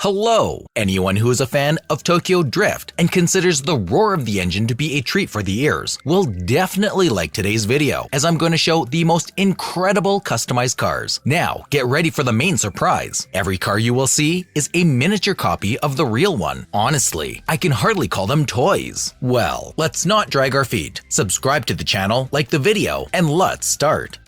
Hello! Anyone who is a fan of Tokyo Drift and considers the roar of the engine to be a treat for the ears will definitely like today's video, as I'm going to show the most incredible customized cars. Now, get ready for the main surprise. Every car you will see is a miniature copy of the real one. Honestly, I can hardly call them toys. Well, let's not drag our feet. Subscribe to the channel, like the video, and let's start.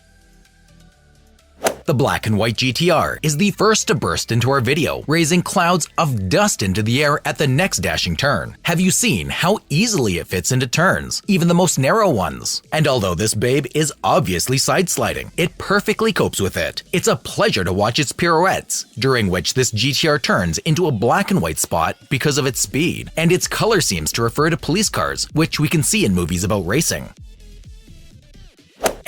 The black and white GTR is the first to burst into our video, raising clouds of dust into the air at the next dashing turn. Have you seen how easily it fits into turns, even the most narrow ones? And although this babe is obviously side-sliding, it perfectly copes with it. It's a pleasure to watch its pirouettes, during which this GTR turns into a black and white spot because of its speed, and its color seems to refer to police cars, which we can see in movies about racing.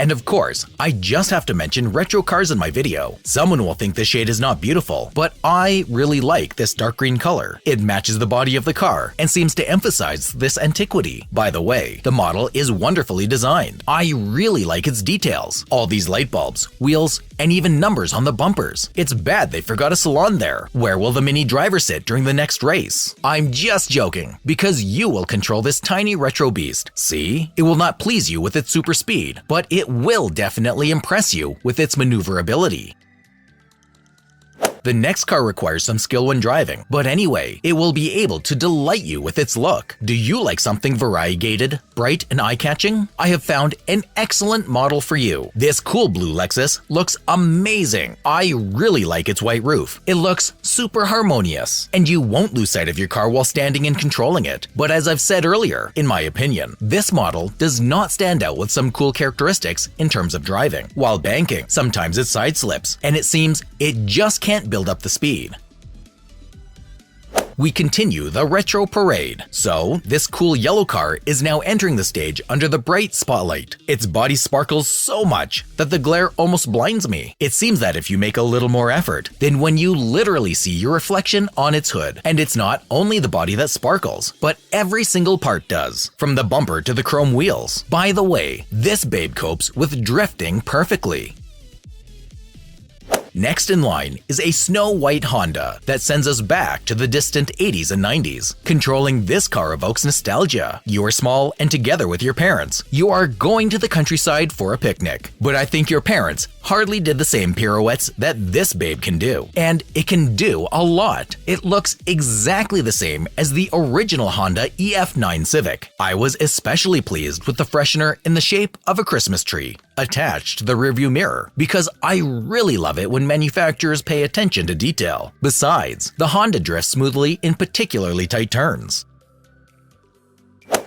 And of course, I just have to mention retro cars in my video. Someone will think this shade is not beautiful, but I really like this dark green color. It matches the body of the car and seems to emphasize this antiquity. By the way, the model is wonderfully designed. I really like its details. All these light bulbs, wheels, and even numbers on the bumpers. It's bad they forgot a salon there. Where will the mini driver sit during the next race? I'm just joking, because you will control this tiny retro beast. See? It will not please you with its super speed, but it will definitely impress you with its maneuverability. The next car requires some skill when driving, but anyway, it will be able to delight you with its look. Do you like something variegated, bright, and eye-catching? I have found an excellent model for you. This cool blue Lexus looks amazing. I really like its white roof. It looks super harmonious, and you won't lose sight of your car while standing and controlling it. But as I've said earlier, in my opinion, this model does not stand out with some cool characteristics in terms of driving. While banking, sometimes it side slips, and it seems it just can't build up the speed. We continue the retro parade. So, this cool yellow car is now entering the stage under the bright spotlight. Its body sparkles so much that the glare almost blinds me. It seems that if you make a little more effort, then when you literally see your reflection on its hood. And it's not only the body that sparkles, but every single part does, from the bumper to the chrome wheels. By the way, this babe copes with drifting perfectly. Next in line is a snow-white Honda that sends us back to the distant 80s and 90s. Controlling this car evokes nostalgia. You are small and together with your parents. You are going to the countryside for a picnic. But I think your parents hardly did the same pirouettes that this babe can do. And it can do a lot. It looks exactly the same as the original Honda EF9 Civic. I was especially pleased with the freshener in the shape of a Christmas tree attached to the rearview mirror, because I really love it when manufacturers pay attention to detail. Besides, the Honda drifts smoothly in particularly tight turns.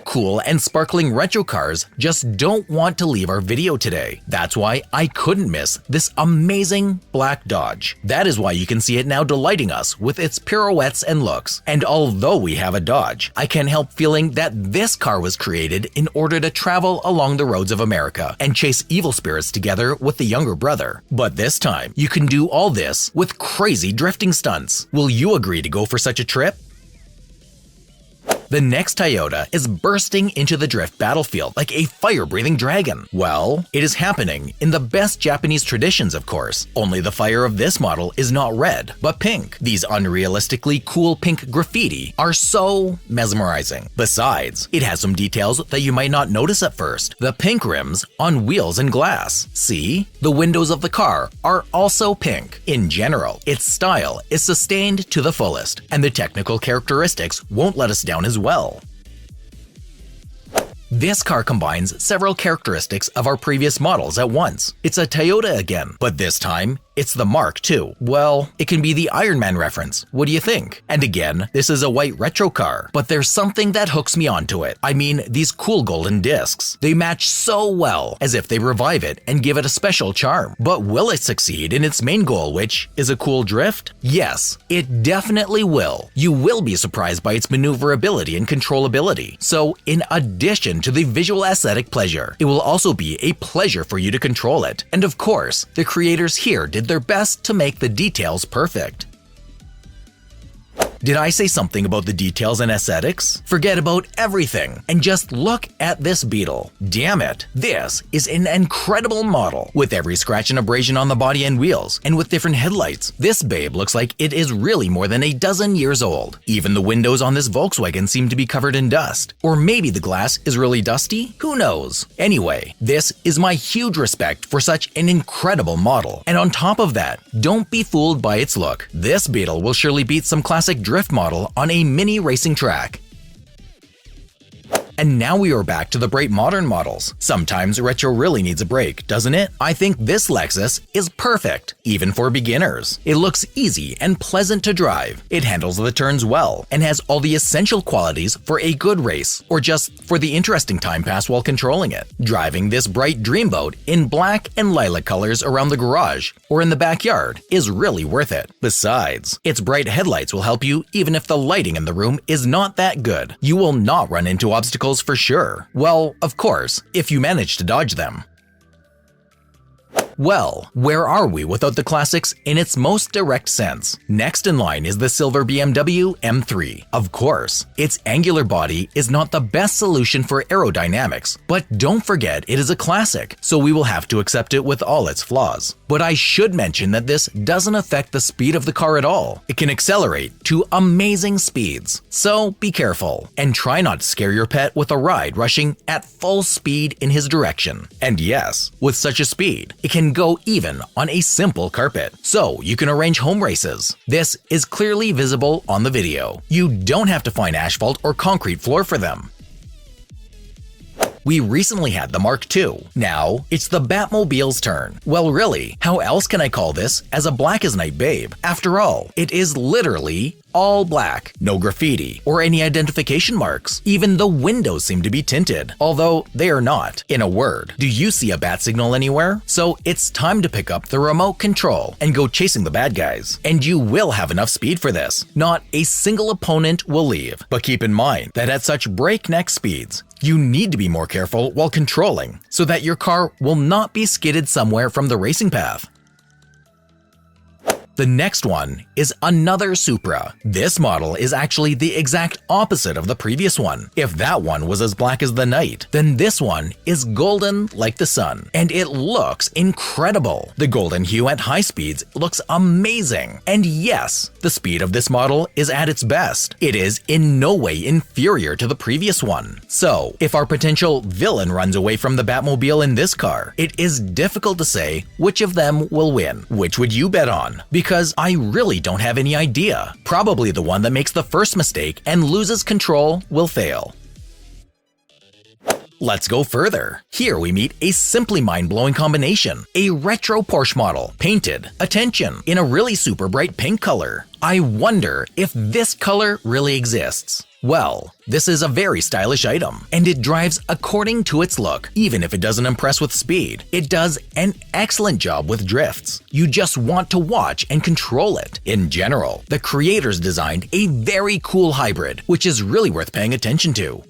Cool and sparkling retro cars just don't want to leave our video today. That's why I couldn't miss this amazing black Dodge. That is why you can see it now delighting us with its pirouettes and looks. And although we have a Dodge, I can't help feeling that this car was created in order to travel along the roads of America and chase evil spirits together with the younger brother. But this time, you can do all this with crazy drifting stunts. Will you agree to go for such a trip? The next Toyota is bursting into the drift battlefield like a fire-breathing dragon. Well, it is happening in the best Japanese traditions, of course. Only the fire of this model is not red, but pink. These unrealistically cool pink graffiti are so mesmerizing. Besides, it has some details that you might not notice at first. The pink rims on wheels and glass. See? The windows of the car are also pink. In general, its style is sustained to the fullest, and the technical characteristics won't let us down as well. This car combines several characteristics of our previous models at once. It's a Toyota again, but this time, it's the Mark II. Well, it can be the Iron Man reference. What do you think? And again, this is a white retro car, but there's something that hooks me onto it. I mean, these cool golden discs. They match so well, as if they revive it and give it a special charm. But will it succeed in its main goal, which is a cool drift? Yes, it definitely will. You will be surprised by its maneuverability and controllability. So, in addition to the visual aesthetic pleasure, it will also be a pleasure for you to control it. And of course, the creators here did their best to make the details perfect. Did I say something about the details and aesthetics? Forget about everything and just look at this Beetle. Damn it, this is an incredible model. With every scratch and abrasion on the body and wheels, and with different headlights, this babe looks like it is really more than a dozen years old. Even the windows on this Volkswagen seem to be covered in dust. Or maybe the glass is really dusty? Who knows? Anyway, this is my huge respect for such an incredible model. And on top of that, don't be fooled by its look. This Beetle will surely beat some classic drift model on a mini racing track. And now we are back to the bright modern models. Sometimes retro really needs a break, doesn't it? I think this Lexus is perfect, even for beginners. It looks easy and pleasant to drive. It handles the turns well and has all the essential qualities for a good race, or just for the interesting time pass while controlling it. Driving this bright Dreamboat in black and lilac colors around the garage or in the backyard is really worth it. Besides, its bright headlights will help you even if the lighting in the room is not that good. You will not run into obstacles for sure. Well, of course, if you manage to dodge them. Well, where are we without the classics in its most direct sense? Next in line is the silver BMW M3. Of course, its angular body is not the best solution for aerodynamics, but don't forget it is a classic, so we will have to accept it with all its flaws. But I should mention that this doesn't affect the speed of the car at all. It can accelerate to amazing speeds, so be careful and try not to scare your pet with a ride rushing at full speed in his direction. And yes, with such a speed, it can go even on a simple carpet, so you can arrange home races. This is clearly visible on the video. You don't have to find asphalt or concrete floor for them. We recently had the Mark II. Now, it's the Batmobile's turn. Well, really, how else can I call this as a black as night babe? After all, it is literally all black, no graffiti or any identification marks. Even the windows seem to be tinted, although they are not. In a word, do you see a bat signal anywhere? So it's time to pick up the remote control and go chasing the bad guys. And you will have enough speed for this. Not a single opponent will leave. But keep in mind that at such breakneck speeds, you need to be more careful while controlling so that your car will not be skidded somewhere from the racing path. The next one is another Supra. This model is actually the exact opposite of the previous one. If that one was as black as the night, then this one is golden like the sun, and it looks incredible. The golden hue at high speeds looks amazing. And yes, the speed of this model is at its best. It is in no way inferior to the previous one. So, if our potential villain runs away from the Batmobile in this car, it is difficult to say which of them will win. Which would you bet on? Because I really don't have any idea. Probably the one that makes the first mistake and loses control will fail. Let's go further. Here we meet a simply mind-blowing combination. A retro Porsche model, painted, attention, in a really super bright pink color. I wonder if this color really exists. Well, this is a very stylish item, and it drives according to its look. Even if it doesn't impress with speed, it does an excellent job with drifts. You just want to watch and control it. In general, the creators designed a very cool hybrid, which is really worth paying attention to.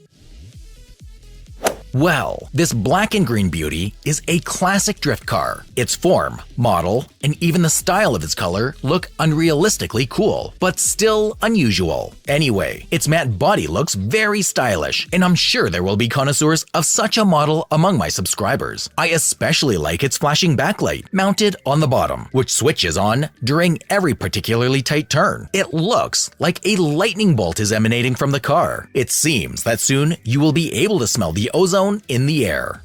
Well, this black and green beauty is a classic drift car. Its form, model, and even the style of its color look unrealistically cool, but still unusual. Anyway, its matte body looks very stylish, and I'm sure there will be connoisseurs of such a model among my subscribers. I especially like its flashing backlight mounted on the bottom, which switches on during every particularly tight turn. It looks like a lightning bolt is emanating from the car. It seems that soon you will be able to smell the ozone in the air.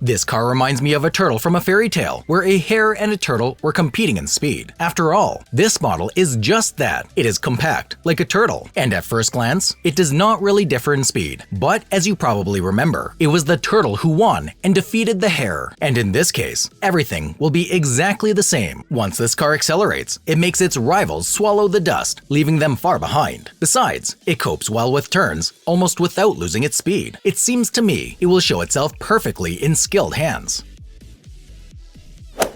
This car reminds me of a turtle from a fairy tale, where a hare and a turtle were competing in speed. After all, this model is just that. It is compact, like a turtle, and at first glance, it does not really differ in speed. But as you probably remember, it was the turtle who won and defeated the hare. And in this case, everything will be exactly the same. Once this car accelerates, it makes its rivals swallow the dust, leaving them far behind. Besides, it copes well with turns, almost without losing its speed. It seems to me it will show itself perfectly in skilled hands.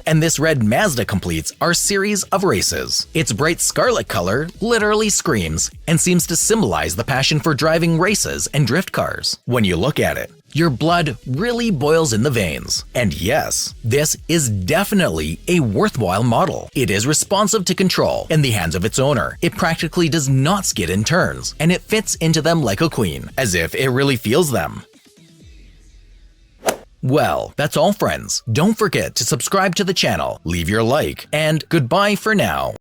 and this red Mazda completes our series of races. Its bright scarlet color literally screams and seems to symbolize the passion for driving races and drift cars. When you look at it, your blood really boils in the veins. And yes, this is definitely a worthwhile model. It is responsive to control in the hands of its owner. It practically does not skid in turns, and it fits into them like a queen, as if it really feels them. Well, that's all friends. Don't forget to subscribe to the channel, leave your like, and goodbye for now.